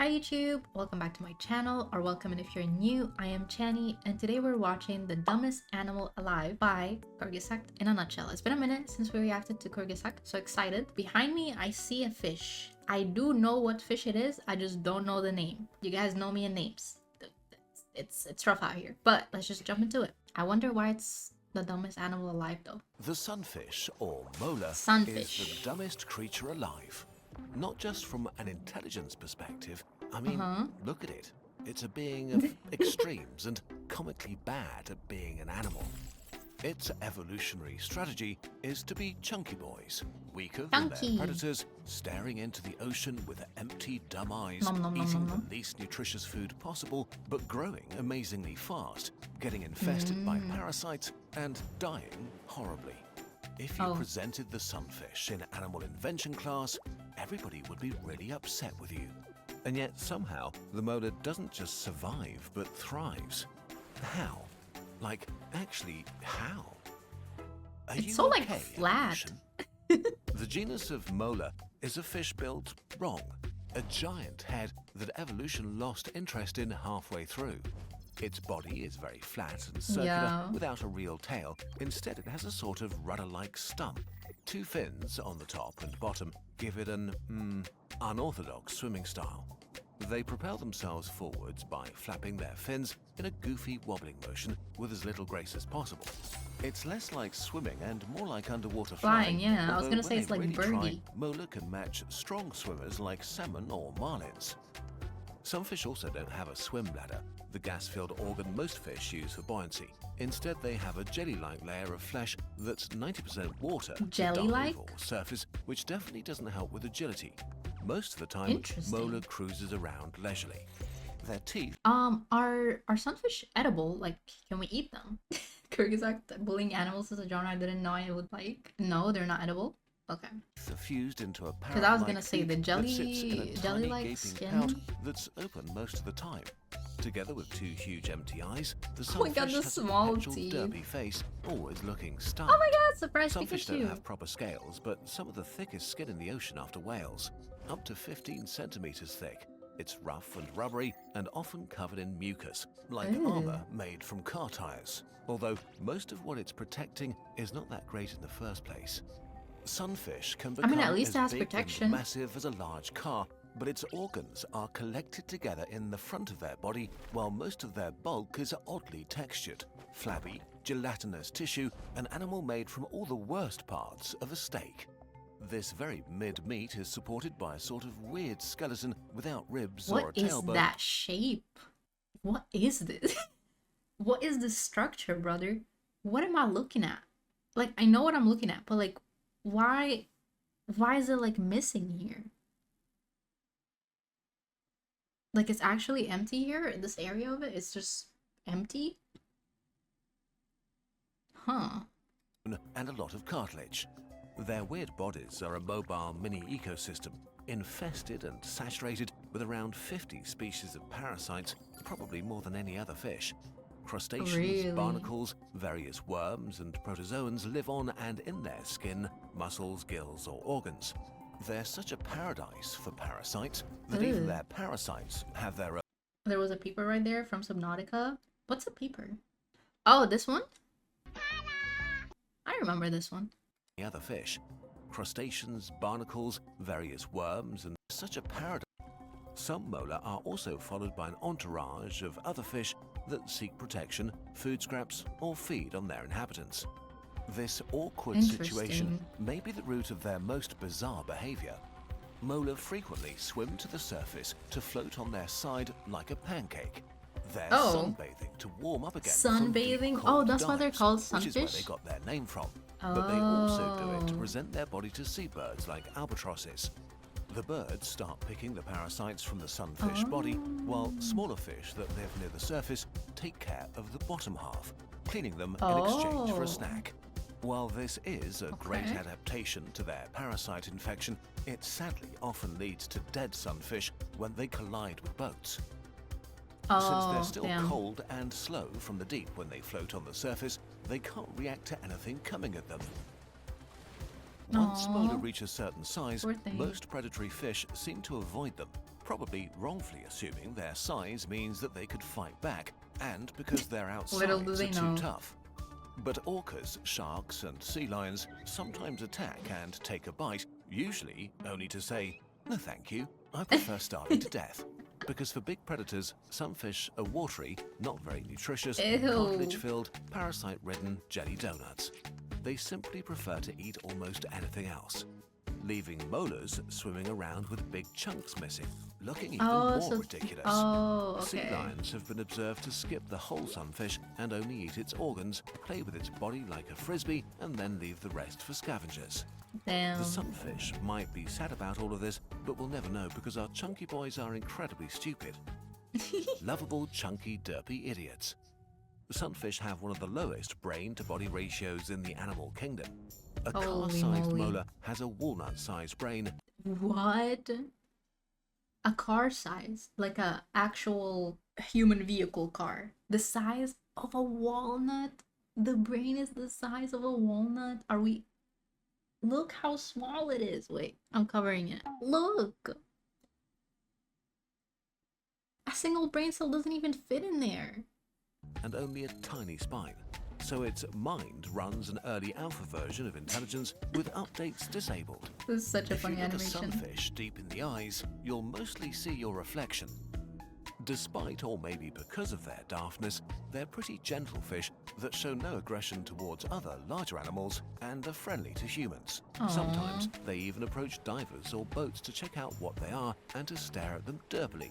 Hi YouTube, welcome back to my channel, or welcome if you're new. I am Channie, and today we're watching The Dumbest Animal Alive by Kurzgesagt in a nutshell. It's been a minute since we reacted to Kurzgesagt, so excited. Behind me, I see a fish. I do know what fish it is, I just don't know the name. You guys know me in names. It's rough out here, but let's just jump into it. I wonder why it's the dumbest animal alive though. The sunfish, or mola, is the dumbest creature alive. Not just from an intelligence perspective. I mean, look at it. It's a being of extremes and comically bad at being an animal. Its evolutionary strategy is to be chunky boys, weaker than their predators, staring into the ocean with empty, dumb eyes, eating the least nutritious food possible, but growing amazingly fast, getting infested by parasites, and dying horribly. If you presented the sunfish in animal invention class, everybody would be really upset with you. And yet somehow the mola doesn't just survive but thrives. How? Like, actually, how? It's so like flat. The genus of mola is a fish built wrong. A giant head that evolution lost interest in halfway through. Its body is very flat and circular without a real tail. Instead, it has a sort of rudder-like stump. Two fins on the top and bottom give it an unorthodox swimming style. They propel themselves forwards by flapping their fins in a goofy wobbling motion with as little grace as possible. It's less like swimming and more like underwater flying. Yeah, I was gonna say it's like birdie. Mola can match strong swimmers like salmon or marlins. Some fish also don't have a swim bladder, the gas-filled organ most fish use for buoyancy. Instead, they have a jelly-like layer of flesh that's 90% water, jelly-like or surface, which definitely doesn't help with agility. Most of the time, mola cruises around leisurely. Their teeth are sunfish edible? Like, can we eat them? Kurzgesagt, bullying animals is a genre I didn't know I would like. No, they're not edible. Okay. Fused into a because I was gonna say the jelly-like skin that's open most of the time. Together with two huge empty eyes, the sunfish has small a derpy face, always looking stunned. Oh my god, surprise Sunfish Pikachu! Don't have proper scales, but some of the thickest skin in the ocean after whales, up to 15 centimeters thick. It's rough and rubbery and often covered in mucus, like armor made from car tires. Although most of what it's protecting is not that great in the first place. Sunfish can become at least it has big protection. And massive as a large car, but its organs are collected together in the front of their body, while most of their bulk is oddly textured. Flabby, gelatinous tissue, an animal made from all the worst parts of a steak. This very mid-meat is supported by a sort of weird skeleton without ribs or a tailbone. What is that shape? What is this? What is this structure, brother? What am I looking at? Like, I know what I'm looking at, but like, why is it like missing here? Like, it's actually empty here in this area of it. It's just empty. Huh. And a lot of cartilage. Their weird bodies are a mobile mini ecosystem, infested and saturated with around 50 species of parasites, probably more than any other fish. Crustaceans, barnacles, various worms and protozoans live on and in their skin, muscles, gills or organs. They're such a paradise for parasites that even their parasites have their own. There was a peeper right there from Subnautica. What's a peeper? Oh, this one? I remember this one. Other fish. Crustaceans, barnacles, various worms, and such a paradise. Some mola are also followed by an entourage of other fish that seek protection, food scraps, or feed on their inhabitants. This awkward situation may be the root of their most bizarre behavior. Mola frequently swim to the surface to float on their side like a pancake. They're sunbathing to warm up again. Sunbathing? Oh, that's why they're called sunfish? Which is where they got their name from. But they also do it to present their body to seabirds like albatrosses. The birds start picking the parasites from the sunfish body, while smaller fish that live near the surface take care of the bottom half, cleaning them in exchange for a snack. While this is a great adaptation to their parasite infection, it sadly often leads to dead sunfish when they collide with boats. Since they're still cold and slow from the deep when they float on the surface, they can't react to anything coming at them. Once mola reach a certain size, most predatory fish seem to avoid them, probably wrongfully assuming their size means that they could fight back, and because their Little do outsides they are know. too tough. But orcas, sharks and sea lions sometimes attack and take a bite, usually only to say, "No thank you, I prefer starving to death." Because for big predators, some fish are watery, not very nutritious, Ew. cartilage-filled, parasite-ridden jelly donuts. They simply prefer to eat almost anything else, leaving molars swimming around with big chunks missing, looking even more ridiculous. Sea Okay. lions have been observed to skip the whole sunfish and only eat its organs, play with its body like a frisbee, and then leave the rest for scavengers. Damn. The sunfish might be sad about all of this, but we'll never know because our chunky boys are incredibly stupid. Lovable, chunky, derpy idiots. Sunfish have one of the lowest brain-to-body ratios in the animal kingdom. A Holy car-sized moly. molar has a walnut-sized brain. What? A car size, like a actual human vehicle car, the size of a walnut. The brain is the size of a walnut. Are we? Look how small it is. Wait, I'm covering it. Look. A single brain cell doesn't even fit in there. And only a tiny spine. So its mind runs an early alpha version of intelligence with updates disabled. This is such a If you funny look a animation. sunfish deep in the eyes, you'll mostly see your reflection. Despite or maybe because of their daftness, they're pretty gentle fish that show no aggression towards other larger animals and are friendly to humans. Aww. Sometimes they even approach divers or boats to check out what they are and to stare at them derpily.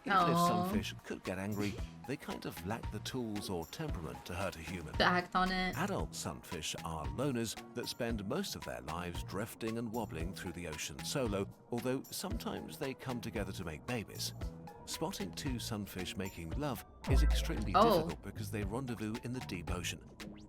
Even if some Aww. fish could get angry, they kind of lack the tools or temperament to hurt a human. To act on it. Adult sunfish are loners that spend most of their lives drifting and wobbling through the ocean solo, although sometimes they come together to make babies. Spotting two sunfish making love is extremely difficult because they rendezvous in the deep ocean.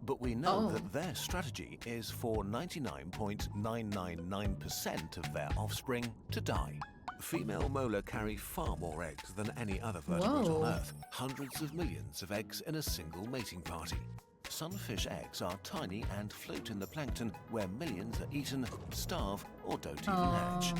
But we know that their strategy is for 99.999% of their offspring to die. Female molar carry far more eggs than any other vertebrate Whoa. on Earth. Hundreds of millions of eggs in a single mating party. Sunfish eggs are tiny and float in the plankton where millions are eaten, starve, or don't even hatch.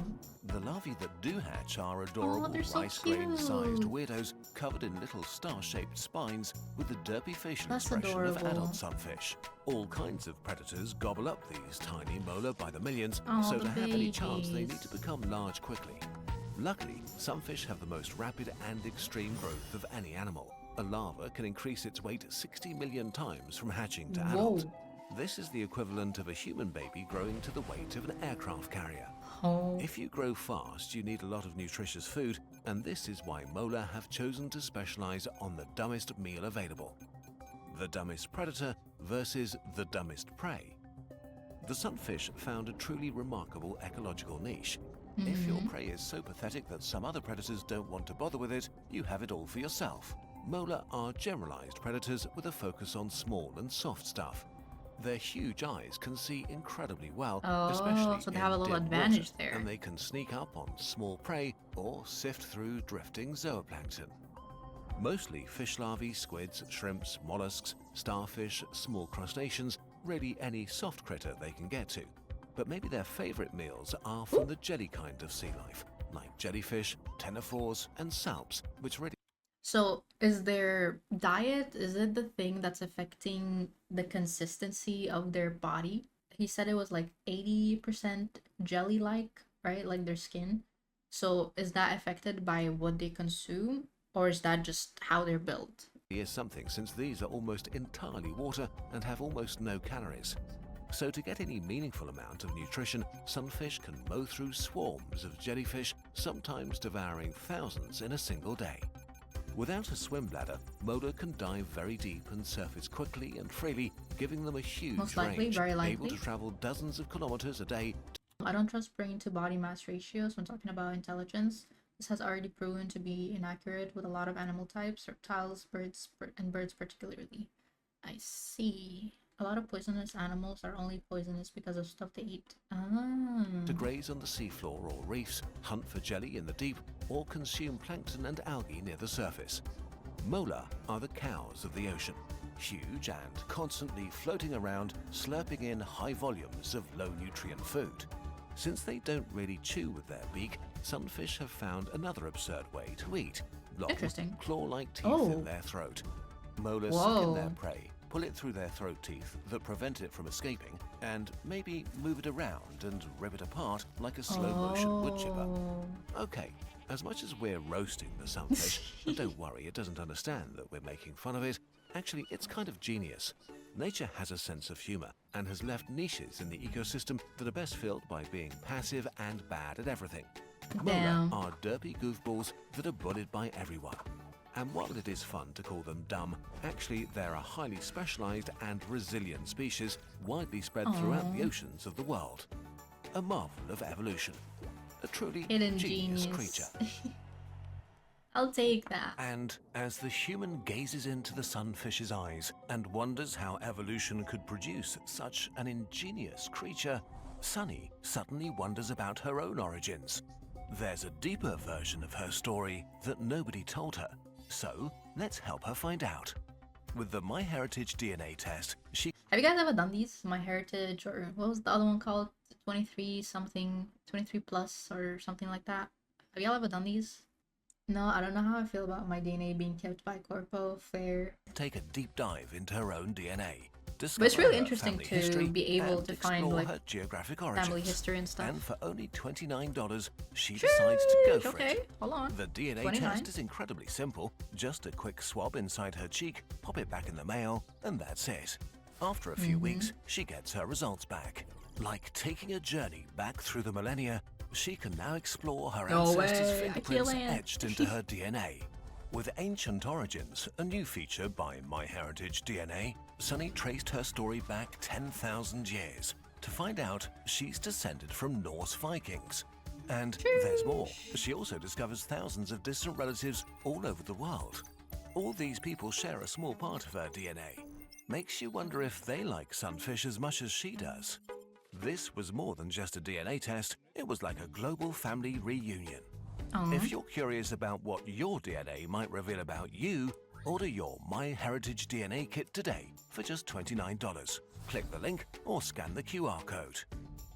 The larvae that do hatch are adorable they're so rice grain-sized cute. weirdos covered in little star-shaped spines with the derpy facial That's expression of adorable. adult sunfish. All kinds of predators gobble up these tiny molar by the millions, so the to have any chance they babies. need to become large quickly. Luckily, sunfish have the most rapid and extreme growth of any animal. A larva can increase its weight 60 million times from hatching to adult. This is the equivalent of a human baby growing to the weight of an aircraft carrier. If you grow fast, you need a lot of nutritious food, and this is why molar have chosen to specialize on the dumbest meal available. The dumbest predator versus the dumbest prey. The sunfish found a truly remarkable ecological niche. If your prey is so pathetic that some other predators don't want to bother with it, you have it all for yourself. Molar are generalized predators with a focus on small and soft stuff. Their huge eyes can see incredibly well, especially so they in have a little dim advantage water, there. and they can sneak up on small prey or sift through drifting zooplankton. Mostly fish larvae, squids, shrimps, mollusks, starfish, small crustaceans, really any soft critter they can get to. But maybe their favorite meals are from the jelly kind of sea life, like jellyfish, ctenophores, and salps, which really... So is their diet, is it the thing that's affecting the consistency of their body? He said it was like 80% jelly-like, right? Like their skin. So is that affected by what they consume, or is that just how they're built? is something, since these are almost entirely water and have almost no calories. So to get any meaningful amount of nutrition, sunfish can mow through swarms of jellyfish, sometimes devouring thousands in a single day. Without a swim bladder, molar can dive very deep and surface quickly and freely, giving them a huge Most likely, range, very likely. able to travel dozens of kilometers a day. I don't trust brain to body mass ratios when talking about intelligence. This has already proven to be inaccurate with a lot of animal types, reptiles, birds, and birds particularly. I see. A lot of poisonous animals are only poisonous because of stuff they eat. To graze on the seafloor or reefs, hunt for jelly in the deep, or consume plankton and algae near the surface. Molar are the cows of the ocean, huge and constantly floating around, slurping in high volumes of low-nutrient food. Since they don't really chew with their beak, sunfish have found another absurd way to eat. Long, claw-like teeth in their throat. Molars suck in their prey, pull it through their throat teeth that prevent it from escaping, and maybe move it around and rip it apart like a slow-motion wood chipper. Okay, as much as we're roasting the sunfish, and don't worry, it doesn't understand that we're making fun of it. Actually, it's kind of genius. Nature has a sense of humor and has left niches in the ecosystem that are best filled by being passive and bad at everything. Molar are derpy goofballs that are bullied by everyone. And while it is fun to call them dumb, actually they're a highly specialized and resilient species widely spread throughout the oceans of the world. A marvel of evolution. A truly genius creature. I'll take that. And as the human gazes into the sunfish's eyes and wonders how evolution could produce such an ingenious creature, Sunny suddenly wonders about her own origins. There's a deeper version of her story that nobody told her, so let's help her find out. With the MyHeritage DNA test, she... Have you guys ever done these? MyHeritage, or what was the other one called? 23 something, 23 plus or something like that. Have y'all ever done these? No, I don't know how I feel about my DNA being kept by Corpo. Fair. Take a deep dive into her own DNA. But it's really interesting to be able to find like her geographic origins. Family history and stuff. And for only $29, she decides to go for it. Hold on. The DNA test is incredibly simple. Just a quick swab inside her cheek, pop it back in the mail, and that's it. After a few weeks, she gets her results back. Like taking a journey back through the millennia, she can now explore her ancestors' fingerprints etched into her DNA. With Ancient Origins, a new feature by MyHeritage DNA, Sunny traced her story back 10,000 years to find out she's descended from Norse Vikings. And there's more. She also discovers thousands of distant relatives all over the world. All these people share a small part of her DNA. Makes you wonder if they like sunfish as much as she does. This was more than just a DNA test, it was like a global family reunion. If you're curious about what your DNA might reveal about you, order your MyHeritage DNA kit today for just $29. Click the link or scan the QR code.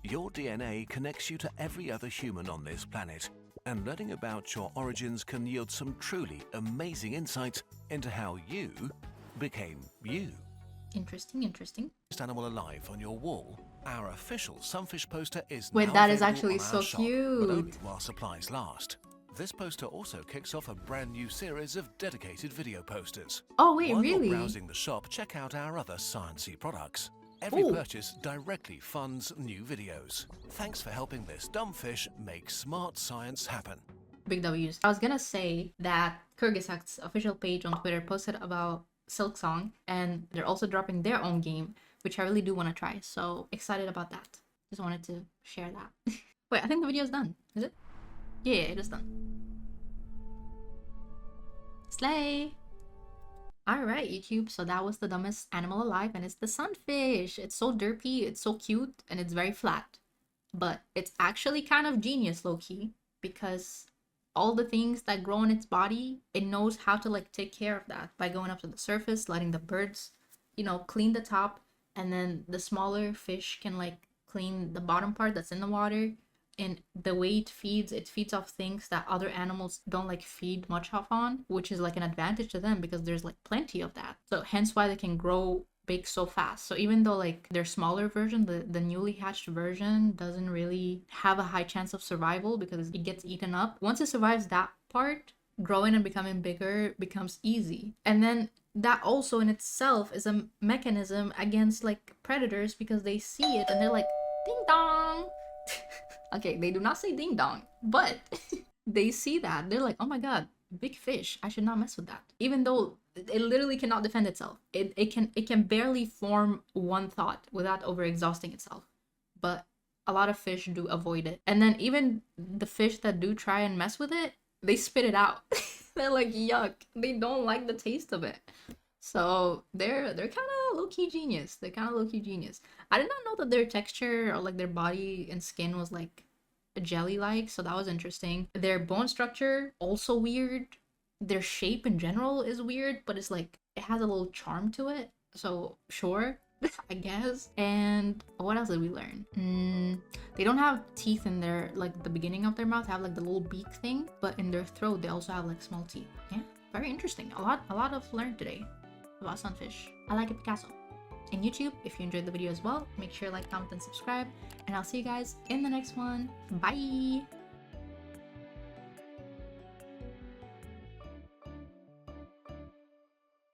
Your DNA connects you to every other human on this planet, and learning about your origins can yield some truly amazing insights into how you became you. Interesting, interesting. Animal alive on your wall. Our official sunfish poster is Wait, now that is available actually on so our shop, cute. but only while supplies last. This poster also kicks off a brand new series of dedicated video posters. Oh wait, While really? you're browsing the shop, check out our other sciencey products. Every purchase directly funds new videos. Thanks for helping this dumb fish make smart science happen. Big W's. I was gonna say that Kurzgesagt's official page on Twitter posted about Silk Song, and they're also dropping their own game, which I really do want to try. So excited about that. Just wanted to share that. Wait, I think the video is done. Is it? Yeah, it is done. Slay! Alright, YouTube, so that was the dumbest animal alive, and it's the sunfish. It's so derpy, it's so cute, and it's very flat. But it's actually kind of genius, low-key, because all the things that grow in its body, it knows how to like take care of that by going up to the surface, letting the birds, you know, clean the top, and then the smaller fish can like clean the bottom part that's in the water. And the way it feeds off things that other animals don't like feed much off on, which is like an advantage to them because there's like plenty of that. So hence why they can grow big so fast. So even though like their smaller version, the newly hatched version doesn't really have a high chance of survival because it gets eaten up. Once it survives that part, growing and becoming bigger becomes easy. And then that also in itself is a mechanism against like predators because they see it and they're like, ding dong. Okay, they do not say ding dong, but they see that. They're like, oh my god, big fish. I should not mess with that. Even though it literally cannot defend itself. It can barely form one thought without overexhausting itself. But a lot of fish do avoid it. And then even the fish that do try and mess with it, they spit it out. They're like, yuck. They don't like the taste of it. So they're kind of low-key genius. They're kind of low-key genius. I did not know that their texture or like their body and skin was like jelly-like, so that was interesting. Their bone structure also weird. Their shape in general is weird, but it's like it has a little charm to it. So sure, I guess. And what else did we learn? They don't have teeth in their, like, the beginning of their mouth. They have like the little beak thing, but in their throat they also have like small teeth. Yeah, very interesting. A lot of learned today about sunfish. I like it, Picasso. And YouTube, if you enjoyed the video as well, make sure to like, comment, and subscribe. And I'll see you guys in the next one. Bye!